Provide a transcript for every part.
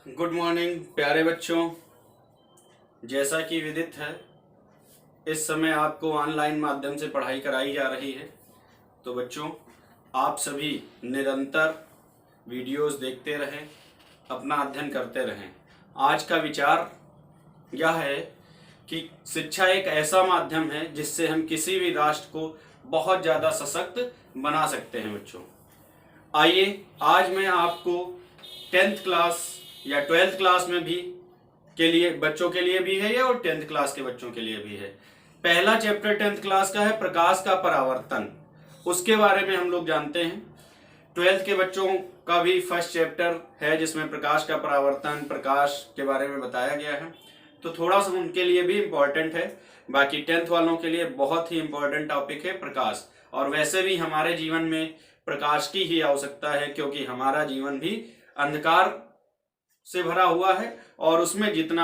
Good morning प्यारे बच्चों। जैसा कि विदित है, इस समय आपको ऑनलाइन माध्यम से पढ़ाई कराई जा रही है। तो बच्चों, आप सभी निरंतर वीडियोस देखते रहें, अपना अध्ययन करते रहें। आज का विचार यह है कि शिक्षा एक ऐसा माध्यम है जिससे हम किसी भी राष्ट्र को बहुत ज़्यादा सशक्त बना सकते हैं। बच्चों, आइए आज मैं आपको 10th क्लास या 12th क्लास में भी के लिए बच्चों के लिए भी है या और 10th क्लास के बच्चों के लिए भी है। पहला चैप्टर 10th क्लास का है प्रकाश का परावर्तन, उसके बारे में हम लोग जानते हैं। 12th के बच्चों का भी फर्स्ट चैप्टर है जिसमें प्रकाश का परावर्तन, प्रकाश के बारे में बताया गया है। तो थोड़ा सा उनके लिए भी इम्पोर्टेंट है। बाकी 10th वालों के लिए बहुत ही इम्पोर्टेंट टॉपिक है प्रकाश। और वैसे भी हमारे जीवन में प्रकाश की ही आवश्यकता है, क्योंकि हमारा जीवन भी अंधकार से भरा हुआ है और उसमें जितना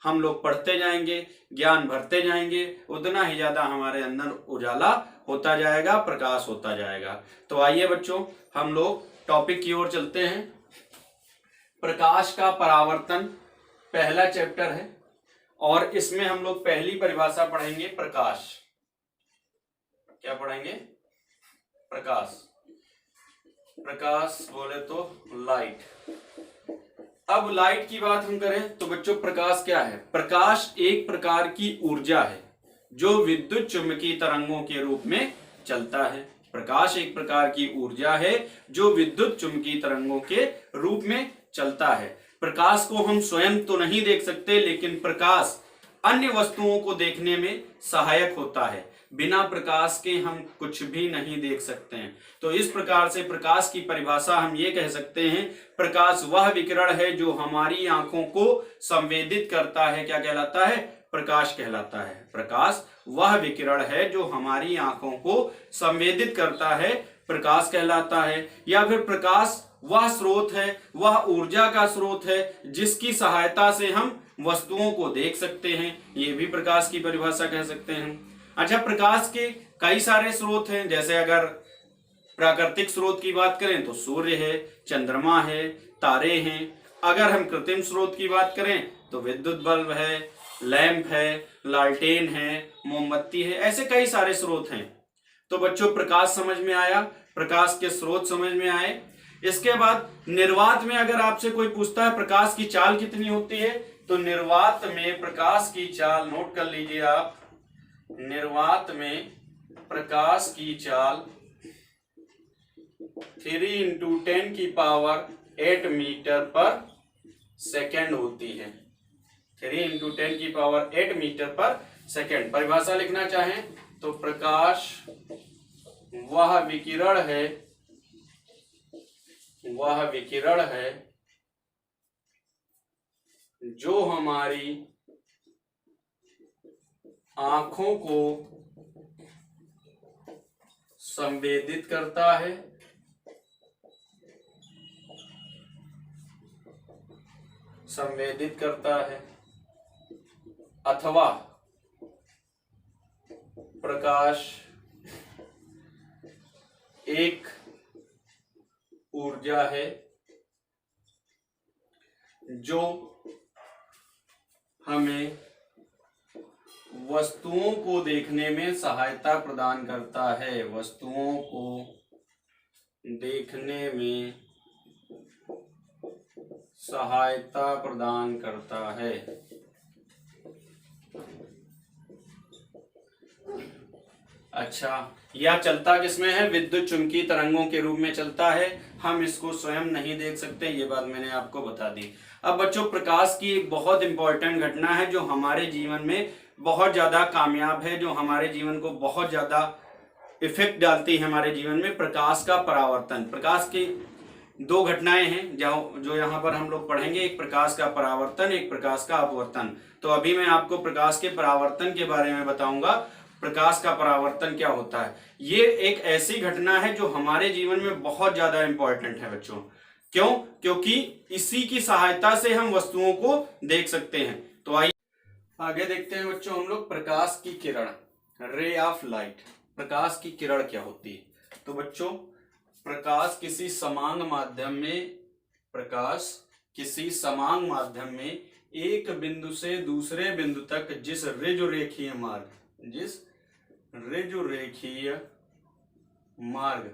हम लोग पढ़ते जाएंगे, ज्ञान भरते जाएंगे, उतना ही ज्यादा हमारे अंदर उजाला होता जाएगा, प्रकाश होता जाएगा। तो आइए बच्चों, हम लोग टॉपिक की ओर चलते हैं। प्रकाश का परावर्तन पहला चैप्टर है और इसमें हम लोग पहली परिभाषा पढ़ेंगे प्रकाश। क्या पढ़ेंगे? प्रकाश। प्रकाश बोले तो लाइट। अब लाइट की बात हम करें तो बच्चों, प्रकाश क्या है? प्रकाश एक प्रकार की ऊर्जा है जो विद्युत चुंबकीय तरंगों के रूप में चलता है। प्रकाश एक प्रकार की ऊर्जा है जो विद्युत चुंबकीय तरंगों के रूप में चलता है। प्रकाश को हम स्वयं तो नहीं देख सकते, लेकिन प्रकाश अन्य वस्तुओं को देखने में सहायक होता है। बिना प्रकाश के हम कुछ भी नहीं देख सकते हैं। तो इस प्रकार से प्रकाश की परिभाषा हम ये कह सकते हैं, प्रकाश वह विकिरण है जो हमारी आंखों को संवेदित करता है। क्या कहलाता है? प्रकाश कहलाता है। प्रकाश वह विकिरण है जो हमारी आंखों को संवेदित करता है, प्रकाश कहलाता है। या फिर प्रकाश वह स्रोत है, वह ऊर्जा का स्रोत है जिसकी सहायता से हम वस्तुओं को देख सकते हैं। ये भी प्रकाश की परिभाषा कह सकते हैं। अच्छा, प्रकाश के कई सारे स्रोत हैं। जैसे अगर प्राकृतिक स्रोत की बात करें तो सूर्य है, चंद्रमा है, तारे हैं। अगर हम कृत्रिम स्रोत की बात करें तो विद्युत बल्ब है, लैंप है, लालटेन है, मोमबत्ती है। ऐसे कई सारे स्रोत हैं। तो बच्चों, प्रकाश समझ में आया, प्रकाश के स्रोत समझ में आए। इसके बाद निर्वात में अगर आपसे कोई पूछता है प्रकाश की चाल कितनी होती है, तो निर्वात में प्रकाश की चाल, नोट कर लीजिए आप, निर्वात में प्रकाश की चाल 3 × 10⁸ मीटर पर सेकेंड होती है। 3 × 10⁸ मीटर पर सेकेंड। परिभाषा लिखना चाहें तो प्रकाश वह विकिरण है जो हमारी आंखों को संवेदित करता है, अथवा प्रकाश एक ऊर्जा है जो हमें वस्तुओं को देखने में सहायता प्रदान करता है। वस्तुओं को देखने में सहायता प्रदान करता है। अच्छा, यह चलता किसमें है? विद्युत चुंबकीय तरंगों के रूप में चलता है। हम इसको स्वयं नहीं देख सकते, ये बात मैंने आपको बता दी। अब बच्चों, प्रकाश की एक बहुत इंपॉर्टेंट घटना है जो हमारे जीवन में बहुत ज्यादा कामयाब है, जो हमारे जीवन को बहुत ज्यादा इफेक्ट डालती है हमारे जीवन में, प्रकाश का परावर्तन। प्रकाश की दो घटनाएं हैं जो यहाँ पर हम लोग पढ़ेंगे, एक प्रकाश का परावर्तन, एक प्रकाश का अपवर्तन। तो अभी मैं आपको प्रकाश के परावर्तन के बारे में बताऊंगा। प्रकाश का परावर्तन क्या होता है? ये एक ऐसी घटना है जो हमारे जीवन में बहुत ज्यादा इंपॉर्टेंट है बच्चों। क्यों? क्योंकि इसी की सहायता से हम वस्तुओं को देख सकते हैं। तो आइए आगे देखते हैं बच्चों हम लोग प्रकाश की किरण, रे ऑफ लाइट। प्रकाश की किरण क्या होती है? तो बच्चों, प्रकाश किसी समान माध्यम में प्रकाश किसी समान माध्यम में एक बिंदु से दूसरे बिंदु तक जिस ऋजुरेखीय मार्ग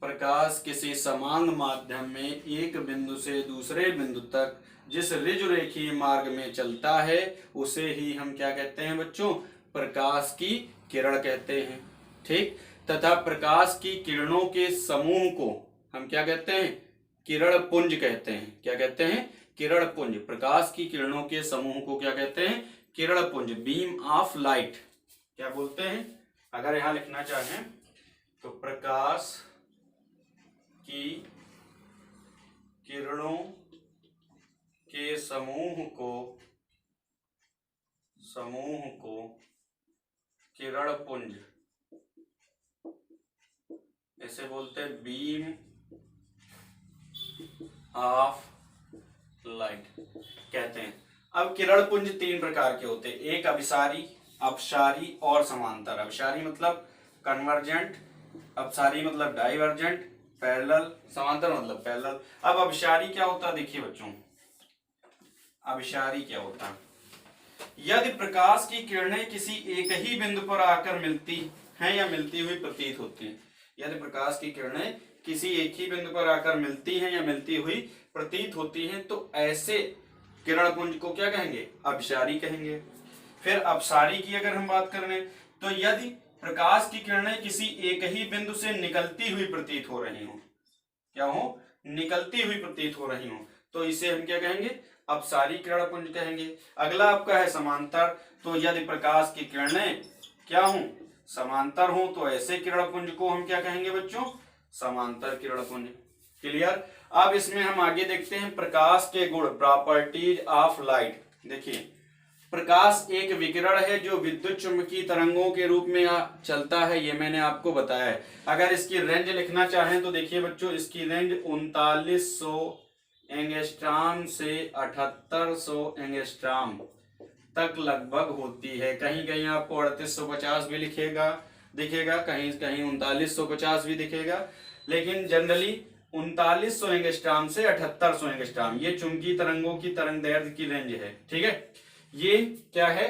प्रकाश किसी समान माध्यम में एक बिंदु से दूसरे बिंदु तक जिस ऋजुरेखीय मार्ग में चलता है उसे ही हम क्या कहते हैं बच्चों? प्रकाश की किरण कहते हैं। ठीक, तथा प्रकाश की किरणों के समूह को हम क्या कहते हैं? किरण पुंज कहते हैं। क्या कहते हैं? किरण पुंज। प्रकाश की किरणों के समूह को क्या कहते हैं? किरण पुंज, बीम ऑफ लाइट क्या बोलते हैं? अगर यहां लिखना चाहें तो प्रकाश की किरणों के समूह को किरण पुंज ऐसे बोलते हैं, बीम ऑफ लाइट कहते हैं। अब किरण पुंज तीन प्रकार के होते हैं, एक अभिसारी, अपसारी और समांतर। अभिसारी मतलब कन्वर्जेंट, अपसारी मतलब डाइवर्जेंट, पैरेलल, समांतर मतलब पैरेलल। अब अभिसारी क्या होता है देखिए बच्चों, अभिसारी क्या होता है? यदि प्रकाश की किरणें किसी एक ही बिंदु पर आकर मिलती हैं या मिलती हुई प्रतीत होती हैं, यदि प्रकाश की किरणें किसी एक ही बिंदु पर आकर मिलती हैं या मिलती हुई प्रतीत होती हैं तो ऐसे किरण पुंज को क्या कहेंगे? अभिसारी कहेंगे। फिर अपसारी की अगर हम बात करें तो यदि प्रकाश की किरणें किसी एक ही बिंदु से निकलती हुई प्रतीत हो रही हो, क्या हो? निकलती हुई प्रतीत हो रही हो, तो इसे हम क्या कहेंगे? अपसारी किरण पुंज कहेंगे। अगला आपका है समांतर, तो यदि प्रकाश की किरणें क्या हो? समांतर हो तो ऐसे किरण पुंज को हम क्या कहेंगे बच्चों? समांतर किरण पुंज। क्लियर? अब इसमें हम आगे देखते हैं प्रकाश के गुण, प्रॉपर्टीज ऑफ लाइट। देखिए, प्रकाश एक विकिरण है जो विद्युत चुंबकीय तरंगों के रूप में चलता है, ये मैंने आपको बताया है। अगर इसकी रेंज लिखना चाहें तो देखिए बच्चों, इसकी रेंज 3900 एंगस्ट्रॉम से 7800 एंगस्ट्रॉम तक लगभग होती है। कहीं कहीं आपको 3850 भी दिखेगा, कहीं कहीं 3950 भी दिखेगा, लेकिन जनरली 3900 एंगस्ट्रॉम से 7800 एंगस्ट्रॉम ये चुंबकीय तरंगों की तरंग दैर्ध्य की रेंज है। ठीक है, ये क्या है?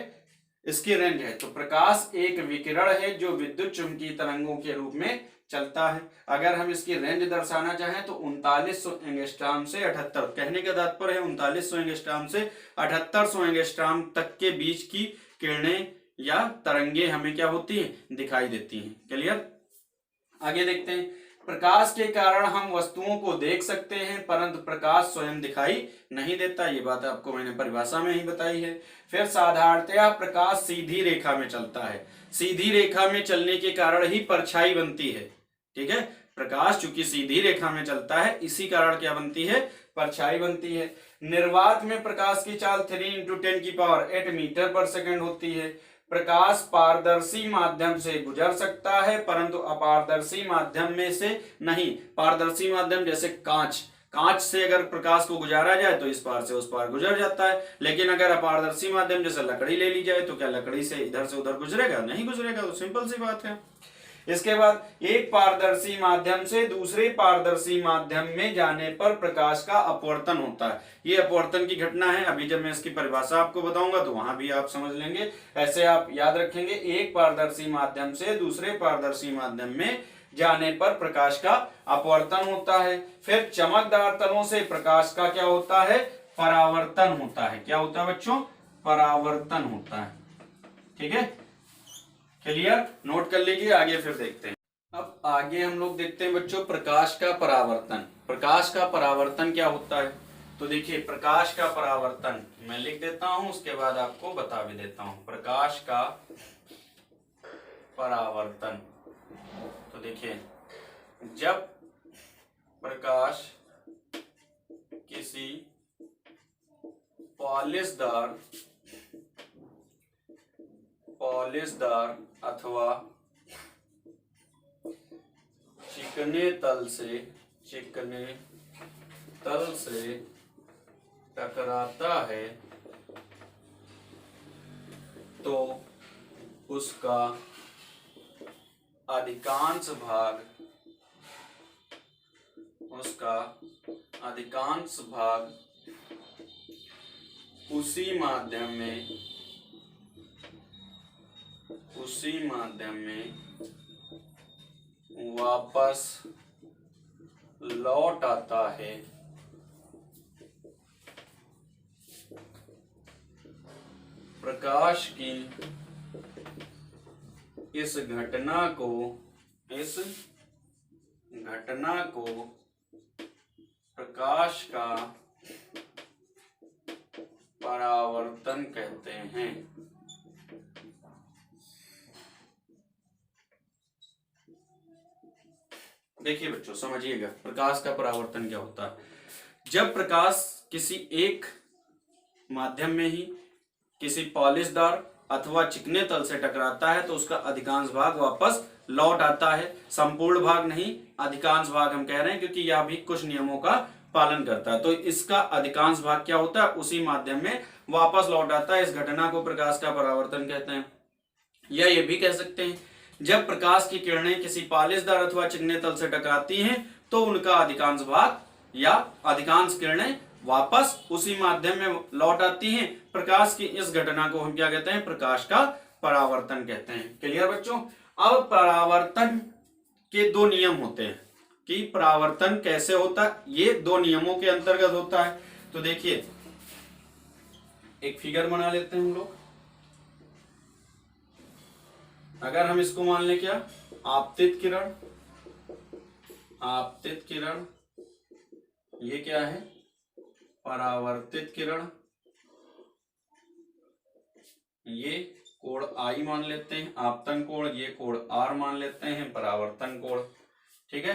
इसकी रेंज है। तो प्रकाश एक विकिरण है जो विद्युत चुंबकीय तरंगों के रूप में चलता है। अगर हम इसकी रेंज दर्शाना चाहें तो 3900 एंगस्ट्रॉम से 78, कहने का तात्पर्य है 3900 एंगस्ट्रॉम से 7800 एंगस्ट्रॉम तक के बीच की किरणें या तरंगे हमें क्या होती हैं? दिखाई देती हैं। क्लियर? आगे देखते हैं, प्रकाश के कारण हम वस्तुओं को देख सकते हैं परंतु प्रकाश स्वयं दिखाई नहीं देता, ये बात आपको मैंने परिभाषा में ही बताई है। फिर साधारणतया प्रकाश सीधी रेखा में चलता है, सीधी रेखा में चलने के कारण ही परछाई बनती है। ठीक है, प्रकाश चूंकि सीधी रेखा में चलता है इसी कारण क्या बनती है? परछाई बनती है। निर्वात में प्रकाश की चाल 3 × 10⁸ मीटर पर सेकंड होती है। प्रकाश पारदर्शी माध्यम से गुजर सकता है परंतु अपारदर्शी माध्यम में से नहीं। पारदर्शी माध्यम जैसे कांच से अगर प्रकाश को गुजारा जाए तो इस पार से उस पार गुजर जाता है, लेकिन अगर अपारदर्शी माध्यम जैसे लकड़ी ले ली जाए तो क्या लकड़ी से इधर से उधर गुजरेगा? नहीं गुजरेगा। तो सिंपल सी बात है। इसके बाद एक पारदर्शी माध्यम से दूसरे पारदर्शी माध्यम में जाने पर प्रकाश का अपवर्तन होता है। ये अपवर्तन की घटना है, अभी जब मैं इसकी परिभाषा आपको बताऊंगा तो वहां भी आप समझ लेंगे। ऐसे आप याद रखेंगे, एक पारदर्शी माध्यम से दूसरे पारदर्शी माध्यम में जाने पर प्रकाश का अपवर्तन होता है। फिर चमकदार तलों से प्रकाश का क्या होता है? परावर्तन होता है। क्या होता है बच्चों? परावर्तन होता है। ठीक है, क्लियर? नोट कर लीजिए, आगे फिर देखते हैं। अब आगे हम लोग देखते हैं बच्चों प्रकाश का परावर्तन। प्रकाश का परावर्तन क्या होता है? तो देखिए, प्रकाश का परावर्तन मैं लिख देता हूं, उसके बाद आपको बता भी देता हूं। प्रकाश का परावर्तन, तो देखिए, जब प्रकाश किसी पॉलिशदार अथवा चिकने तल से टकराता है तो उसका अधिकांश अधिकांश भाग उसी माध्यम में वापस लौट आता है। प्रकाश की इस घटना को प्रकाश का परावर्तन कहते हैं। देखिए बच्चों, समझिएगा प्रकाश का परावर्तन क्या होता है। जब प्रकाश किसी एक माध्यम में ही किसी पॉलिशदार अथवा चिकने तल से टकराता है तो उसका अधिकांश भाग वापस लौट आता है। संपूर्ण भाग नहीं, अधिकांश भाग हम कह रहे हैं, क्योंकि यह भी कुछ नियमों का पालन करता है। तो इसका अधिकांश भाग क्या होता है, उसी माध्यम में वापस लौट आता है। इस घटना को प्रकाश का परावर्तन कहते हैं। या ये भी कह सकते हैं, जब प्रकाश की किरणें किसी पॉलिशदार अथवा चिकने तल से टकराती हैं तो उनका अधिकांश भाग या अधिकांश किरणें वापस उसी माध्यम में लौट आती हैं। प्रकाश की इस घटना को हम क्या कहते हैं, प्रकाश का परावर्तन कहते हैं। क्लियर बच्चों। अब परावर्तन के दो नियम होते हैं कि परावर्तन कैसे होता है, ये दो नियमों के अंतर्गत होता है। तो देखिए एक फिगर बना लेते हैं हम लोग। अगर हम इसको मान लें क्या, आपतित किरण, ये क्या है, परावर्तित किरण, ये कोण आई मान लेते हैं, आपतन कोण, ये कोण आर मान लेते हैं, परावर्तन कोण। ठीक है,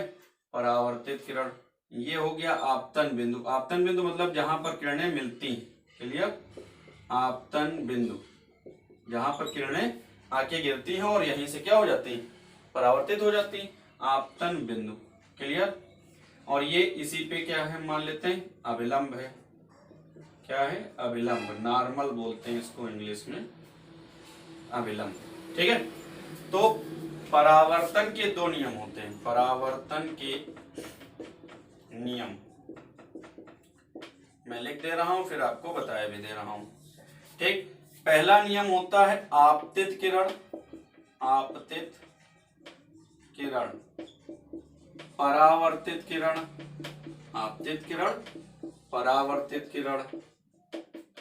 परावर्तित किरण, ये हो गया आपतन बिंदु। आपतन बिंदु मतलब जहां पर किरणें मिलती हैं। क्लियर, आपतन बिंदु, जहां पर किरणें आके गिरती हैं और यहीं से क्या हो जाती हैं, परावर्तित हो जाती हैं, आपतन बिंदु। क्लियर। और ये इसी पे क्या है मान लेते हैं, अभिलंब है। क्या है, अभिलंब, नॉर्मल बोलते हैं इसको इंग्लिश में, अभिलंब। ठीक है। तो परावर्तन के दो नियम होते हैं, परावर्तन के नियम मैं लिख दे रहा हूं, फिर आपको बताया भी दे रहा हूं। ठीक, पहला नियम होता है आपतित किरण, आपतित किरण, परावर्तित किरण, आपतित किरण, परावर्तित किरण,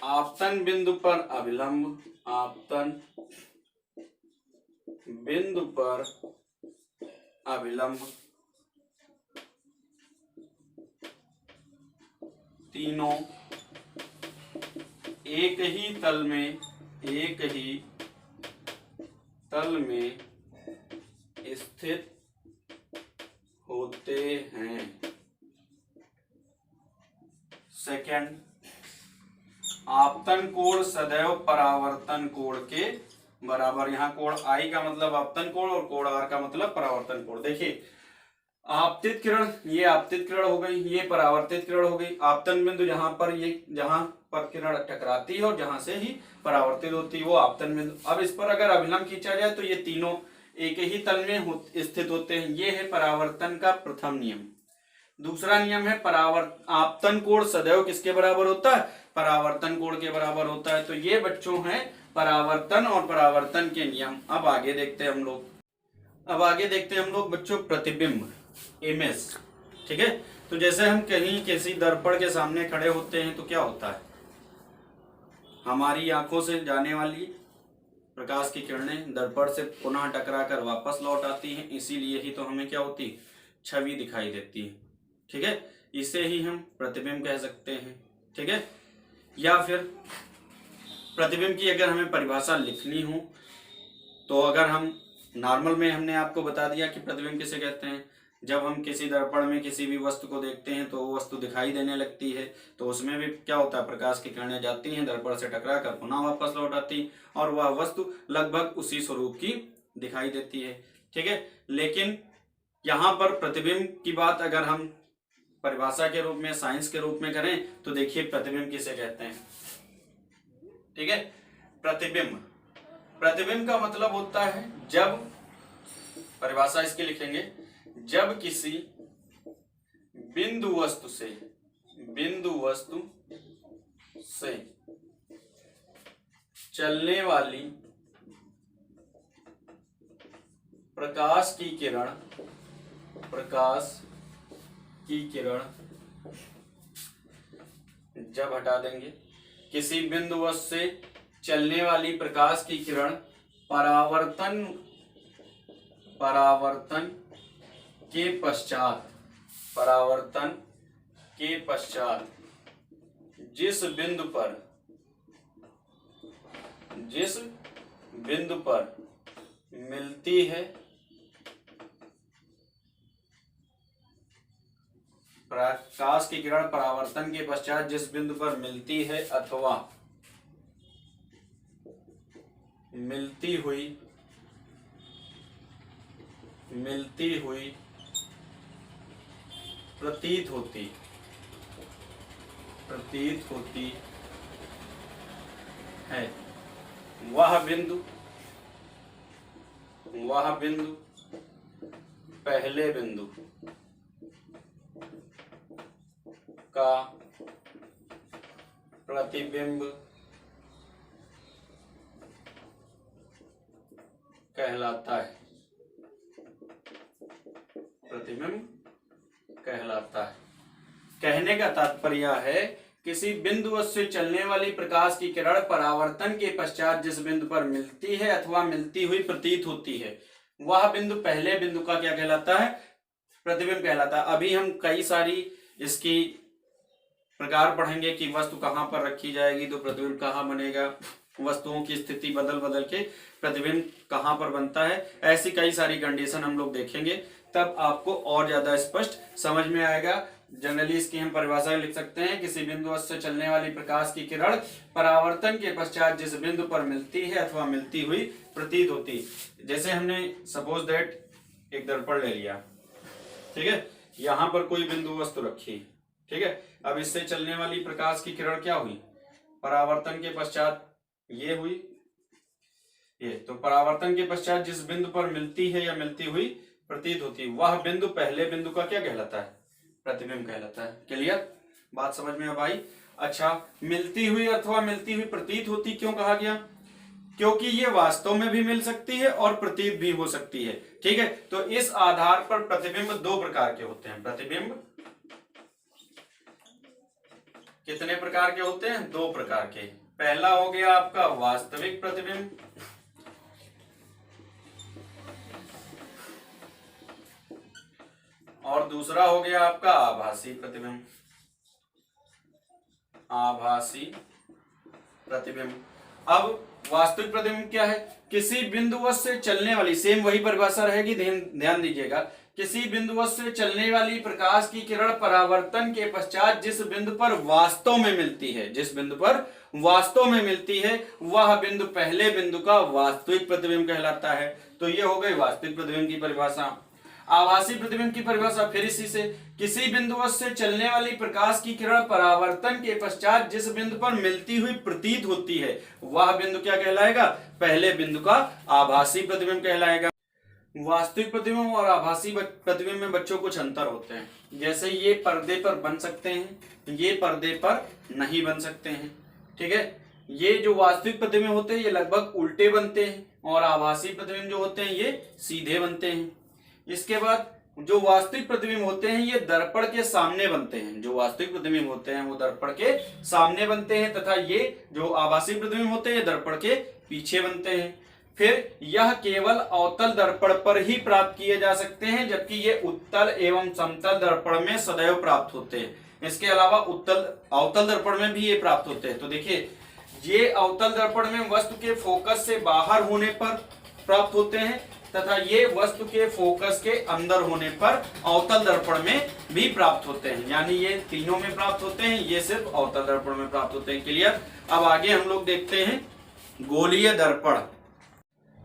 आपतन बिंदु पर अभिलंब, आपतन बिंदु पर अभिलंब, तीनों एक ही तल में स्थित होते हैं। सेकंड, आपतन कोण सदैव परावर्तन कोण के बराबर। यहाँ कोण आई का मतलब आपतन कोण और कोण आर का मतलब परावर्तन कोण। देखिए आपतित किरण, ये आपतित किरण हो गई, ये परावर्तित किरण हो गई। आपतन बिंदु जहां पर किरण टकराती है और जहां से ही परावर्तित होती है वो आपतन बिंदु। अब इस पर अगर अभिलंब खींचा जाए तो ये तीनों एक ही तल में स्थित होते हैं। ये है परावर्तन का प्रथम नियम। दूसरा नियम है आपतन कोण सदैव किसके बराबर होता है, परावर्तन कोण के बराबर होता है। तो ये बच्चों हैं परावर्तन और परावर्तन के नियम। अब आगे देखते हैं हम लोग बच्चों प्रतिबिंब, इमेज। ठीक है। तो जैसे हम कहीं किसी दर्पण के सामने खड़े होते हैं तो क्या होता है, हमारी आंखों से जाने वाली प्रकाश की किरणें दर्पण से पुनः टकरा कर वापस लौट आती हैं। इसीलिए ही तो हमें क्या होती, छवि दिखाई देती है। ठीक है, इसे ही हम प्रतिबिंब कह सकते हैं। ठीक है। या फिर प्रतिबिंब की अगर हमें परिभाषा लिखनी हो तो अगर हम नॉर्मल में हमने आपको बता दिया कि प्रतिबिंब किसे कहते हैं। जब हम किसी दर्पण में किसी भी वस्तु को देखते हैं तो वो वस्तु दिखाई देने लगती है, तो उसमें भी क्या होता है, प्रकाश की किरणें जाती हैं, दर्पण से टकरा कर पुनः वापस लौट आती और वह वस्तु लगभग उसी स्वरूप की दिखाई देती है। ठीक है। लेकिन यहाँ पर प्रतिबिंब की बात अगर हम परिभाषा के रूप में, साइंस के रूप में करें तो देखिए प्रतिबिंब किसे कहते हैं। ठीक है। प्रतिबिंब का मतलब होता है, जब परिभाषा इसकी लिखेंगे, जब किसी बिंदु वस्तु से बिंदु वस्तु से चलने वाली प्रकाश की किरण जब हटा देंगे, किसी बिंदु वस्तु से चलने वाली प्रकाश की किरण परावर्तन के पश्चात जिस बिंदु पर मिलती है, प्रकाश की किरण परावर्तन के पश्चात जिस बिंदु पर मिलती है अथवा मिलती हुई प्रतीत होती है, वह बिंदु पहले बिंदु का प्रतिबिंब कहलाता है। कहने का तात्पर्य है, किसी बिंदु वस्तु से चलने वाली प्रकाश की किरण परावर्तन के पश्चात जिस बिंदु पर मिलती है अथवा मिलती हुई प्रतीत होती है, वह बिंदु पहले बिंदु का क्या कहलाता है? प्रतिबिंब कहलाता है। अभी हम कई सारी इसकी प्रकार पढ़ेंगे कि वस्तु कहाँ पर रखी जाएगी तो प्रतिबिंब कहाँ बनेगा, वस्तुओं की स्थिति बदल बदल के प्रतिबिंब कहाँ पर बनता है, ऐसी कई सारी कंडीशन हम लोग देखेंगे, तब आपको और ज्यादा स्पष्ट समझ में आएगा। जनरली इसकी हम परिभाषा लिख सकते हैं, किसी बिंदु वस्तु से चलने वाली प्रकाश की किरण परावर्तन के पश्चात जिस बिंदु पर मिलती है अथवा मिलती हुई प्रतीत होती। जैसे हमने सपोज दैट एक दर्पण ले लिया, ठीक है, यहाँ पर कोई बिंदु वस्तु रखी, ठीक है, अब इससे चलने वाली प्रकाश की किरण क्या हुई? परावर्तन के पश्चात ये हुई, ये तो परावर्तन के पश्चात जिस बिंदु पर मिलती है या मिलती हुई प्रतीत होती, वह बिंदु पहले बिंदु का क्या कहलाता है? प्रतिबिंब कहलाता है। क्लियर? बात समझ में अब आई? अच्छा, मिलती हुई अथवा मिलती हुई प्रतीत होती क्यों कहा गया? क्योंकि ये वास्तव में भी मिल सकती है और प्रतीत भी हो सकती है, ठीक है। तो इस आधार पर प्रतिबिंब दो प्रकार के होते हैं। प्रतिबिंब कितने प्रकार के होते हैं? दो प्रकार के। पहला हो गया आपका वास्तविक प्रतिबिंब, और दूसरा हो गया आपका आभासी प्रतिबिंब। आभासी प्रतिबिंब। अब वास्तविक प्रतिबिंब क्या है? किसी बिंदु वस्तु से चलने वाली, सेम वही परिभाषा रहेगी, ध्यान दीजिएगा, किसी बिंदु वस्तु से चलने वाली प्रकाश की किरण परावर्तन के पश्चात जिस बिंदु पर वास्तव में मिलती है, जिस बिंदु पर वास्तव में मिलती है, वह बिंदु पहले बिंदु का वास्तविक प्रतिबिंब कहलाता है। तो ये हो गई वास्तविक प्रतिबिंब की परिभाषा। आभासी प्रतिबिंब की परिभाषा फिर इसी से, किसी बिंदु वस्तु से चलने वाली प्रकाश की किरण परावर्तन के पश्चात जिस बिंदु पर मिलती हुई प्रतीत होती है, वह बिंदु क्या कहलाएगा? पहले बिंदु का आभासी प्रतिबिंब कहलाएगा। वास्तविक प्रतिबिंब और आभासी प्रतिबिंब में बच्चों कुछ अंतर होते हैं। जैसे ये पर्दे पर बन सकते हैं, ये पर्दे पर नहीं बन सकते हैं, ठीक है। ये जो वास्तविक प्रतिबिंब होते हैं ये लगभग उल्टे बनते हैं, और आभासी प्रतिबिंब जो होते हैं ये सीधे बनते हैं। इसके बाद जो वास्तविक प्रतिबिंब होते हैं ये दर्पण के सामने बनते हैं। जो वास्तविक प्रतिबिंब होते हैं वो दर्पण के सामने बनते हैं, तथा ये जो आभासी प्रतिबिंब होते हैं दर्पण के पीछे बनते हैं। फिर यह केवल अवतल दर्पण पर ही प्राप्त किए जा सकते हैं, जबकि ये उत्तल एवं समतल दर्पण में सदैव प्राप्त होते हैं। इसके अलावा अवतल दर्पण में भी ये प्राप्त होते हैं। तो देखिए, ये अवतल दर्पण में वस्तु के फोकस से बाहर होने पर प्राप्त होते हैं, तथा ये वस्तु के फोकस के अंदर होने पर अवतल दर्पण में भी प्राप्त होते हैं। यानी ये तीनों में प्राप्त होते हैं, ये सिर्फ अवतल दर्पण में प्राप्त होते हैं। क्लियर? अब आगे हम लोग देखते हैं गोलीय दर्पण।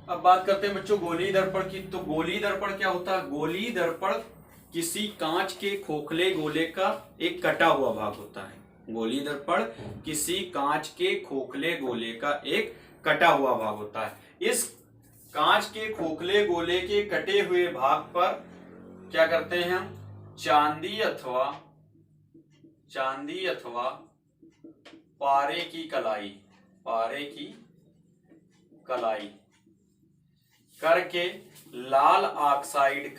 अब बात करते हैं बच्चों गोलीय दर्पण की। तो गोलीय दर्पण क्या होता है? गोलीय दर्पण किसी कांच के खोखले गोले का एक कटा हुआ भाग होता है। गोलीय दर्पण किसी कांच के खोखले गोले का एक कटा हुआ भाग होता है। इस कांच के खोखले गोले के कटे हुए भाग पर क्या करते हैं हम? चांदी अथवा चांदी अथवा पारे की कलाई करके लाल ऑक्साइड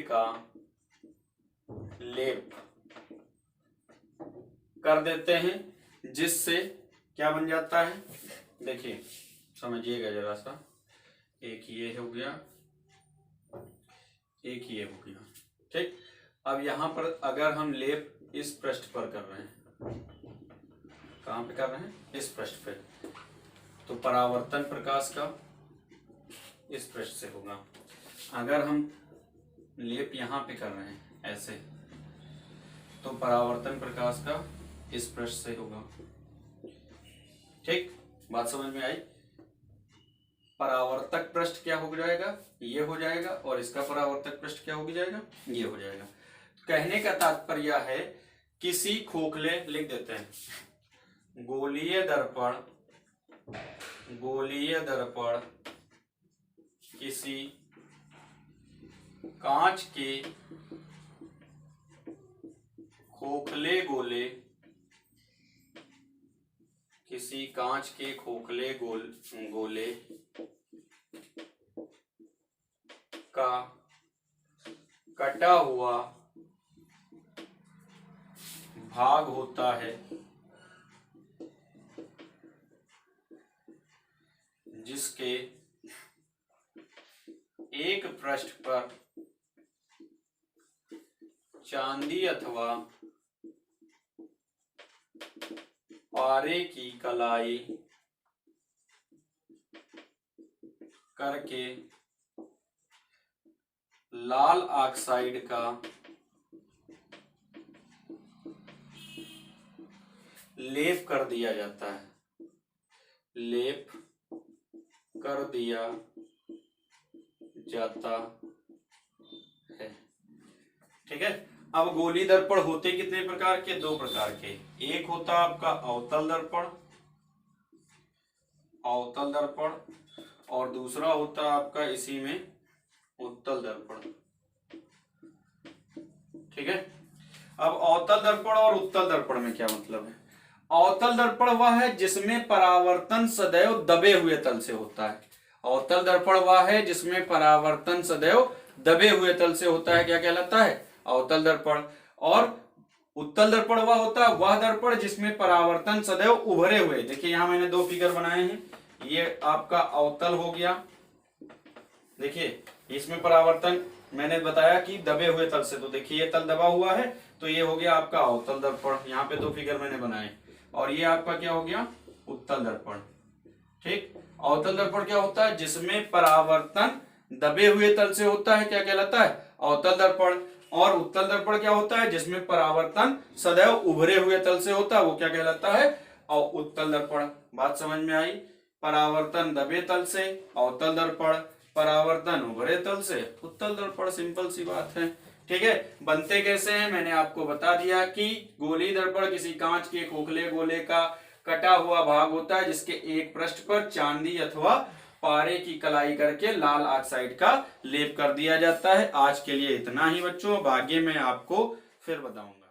का लेप कर देते हैं, जिससे क्या बन जाता है, देखिए समझिएगा जरा सा। एक ये हो गया, एक ये हो गया, ठीक। अब यहां पर अगर हम लेप इस पृष्ठ पर कर रहे हैं, कहां पे कर रहे हैं, इस पृष्ठ पे, तो परावर्तन प्रकाश का इस पृष्ठ से होगा। अगर हम लेप यहां पे कर रहे हैं ऐसे, तो परावर्तन प्रकाश का इस पृष्ठ से होगा, ठीक। बात समझ में आई। परावर्तक पृष्ठ क्या हो जाएगा, ये हो जाएगा, और इसका परावर्तक पृष्ठ क्या हो जाएगा, ये हो जाएगा। कहने का तात्पर्य है किसी खोखले, लिख देते हैं, गोलीय दर्पण किसी कांच के खोखले गोले का कटा हुआ भाग होता है, जिसके एक पृष्ठ पर चांदी अथवा पारे की कलाई करके लाल ऑक्साइड का लेप कर दिया जाता है, ठीक है। अब गोली दर्पण होते कितने प्रकार के, दो प्रकार के। एक होता आपका अवतल दर्पण, और दूसरा होता आपका इसी में उत्तल दर्पण, ठीक है। अब अवतल दर्पण और उत्तल दर्पण में क्या मतलब है। अवतल दर्पण वह है जिसमें परावर्तन सदैव दबे हुए तल से होता है। अवतल दर्पण वह है जिसमें परावर्तन सदैव दबे हुए तल से होता है, क्या कहलाता है, अवतल दर्पण। और उत्तल दर्पण वह होता है वह दर्पण जिसमें परावर्तन सदैव उभरे हुए, देखिए यहां मैंने दो फिगर बनाए हैं, ये आपका अवतल हो गया, देखिए इसमें परावर्तन मैंने बताया कि दबे हुए तल से, तो देखिए ये तल दबा हुआ है, तो ये हो गया आपका अवतल दर्पण, यहाँ पे दो फिगर मैंने बनाए। और ये आपका क्या हो गया, उत्तल दर्पण, ठीक। अवतल दर्पण क्या होता है, जिसमें परावर्तन दबे हुए तल से होता है, क्या कहलाता है, अवतल दर्पण। और उत्तल दर्पण क्या होता है, जिसमें परावर्तन सदैव उभरे हुए तल से होता है, वो क्या कहलाता है, और उत्तल दर्पण। बात समझ में आई। परावर्तन दबे तल से अवतल दर्पण, परावर्तन उभरे तल से उत्तल दर्पण, सिंपल सी बात है, ठीक है। बनते कैसे हैं मैंने आपको बता दिया कि गोली दर्पण किसी कांच के खोखले गोले का कटा हुआ भाग होता है, जिसके एक पृष्ठ पर चांदी अथवा पारे की कलाई करके लाल ऑक्साइड का लेप कर दिया जाता है। आज के लिए इतना ही बच्चों, आगे मैं आपको फिर बताऊंगा।